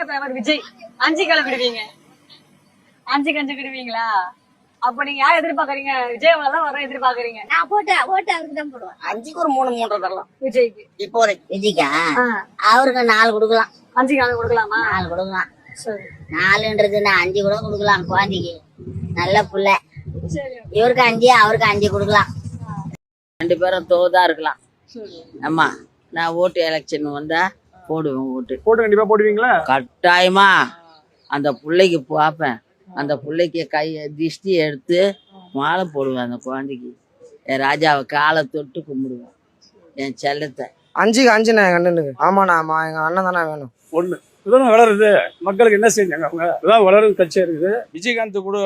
தமிழக தலைவர் விஜய் 5 கிளம்பிடுவீங்க. 5 கிளம்பிடுவீங்களா? அப்ப நீங்க யார் எதிர்பார்க்கறீங்க? விஜய் தான் வர எதிர்பார்க்கறீங்க? நான் ஓட்டு அவருக்கு தான் போடுவேன். 5க்கு ஒரு 3 தரலாம் விஜய்க்கு. இப்போதைக்கு. விஜய்க்கா அவருக்கு 4 கொடுக்கலாம். 5 கொடுக்கலாமா? 4 கொடுக்கலாம். சரி. 4ன்றது 5 கூட கொடுக்கலாம். குழந்தைக்கு நல்ல புள்ள. சரி. இவருக்கு 5 அவருக்கு 5 கொடுக்கலாம். 2 பேரும் தோதா இருக்கலாம். ஆமா, நான் ஓட்டு எலெக்ஷன் வந்தா போடுவேன். ஓட்டு கண்டிப்பா போடுவீங்களா? கட்டாயமா. அந்த பிள்ளைக்கு பார்ப்பேன். அந்த பிள்ளைக்கு திஷ்டி எடுத்து மாலை போடுவேன். அந்த குழந்தைக்கு என் ராஜாவை காலை தொட்டு கும்பிடுவேன். என் செல்லத்தை 5க்கு 5 நான் எங்க அண்ணனுக்கு. ஆமாண்ணா, எங்க அண்ணன் தானே வேணும். ஒண்ணு இதுதான் வளருது. மக்களுக்கு என்ன செஞ்சாங்க? அவங்க இதான் வளரும் கட்சியா இருக்குது. விஜயகாந்த் கூட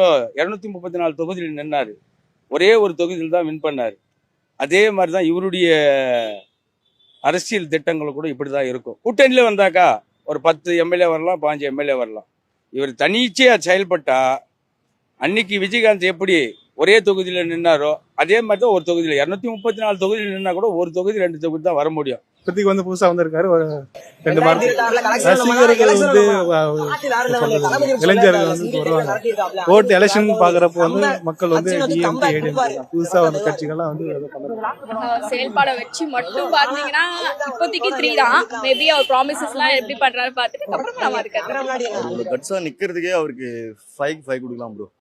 234 தொகுதியில் நின்னாரு. ஒரே ஒரு தொகுதியில் தான் வின் பண்ணாரு. அதே மாதிரி தான் இவருடைய அரசியல் திட்டங்கள் கூட இப்படிதான் இருக்கும். கூட்டணியில வந்தாக்கா ஒரு 10 எம்எல்ஏ வரலாம், 5 எம்எல்ஏ வரலாம். இவர் தனிச்சையா செயல்பட்டா அன்னைக்கு விஜயகாந்த் எப்படி ஒரே தொகுதியில நின்னாரோ அதே மாதிரி தான் ஒரு தொகுதியில 234 தொகுதியில் நின்னா கூட ஒரு தொகுதி 2 தொகுதி தான் வர முடியும். இப்போதைக்கு வந்து புதுசா வந்திருக்காரு. ஒரு 2 மாதம் ரசிகர்கள் வந்து இளைஞர்கள் வந்து வருவாங்க. ஓட்டு எலெக்ஷன் பாக்குறப்போ வந்து மக்கள் வந்து டிஎம்கே ஏடிஎம்கே புதுசா வந்த கட்சிகள்லாம் வந்து செயல்பாட வச்சு மட்டும் பாத்தீங்கன்னா இப்போதைக்கு 3 தான். மேபி அவர் ப்ராமிசஸ் எல்லாம் எப்படி பண்றாரு பாத்துட்டு அப்புறம் நம்ம அதுக்கு கட்சா நிக்கிறதுக்கே அவருக்கு 5 கொடுக்கலாம் ப்ரோ.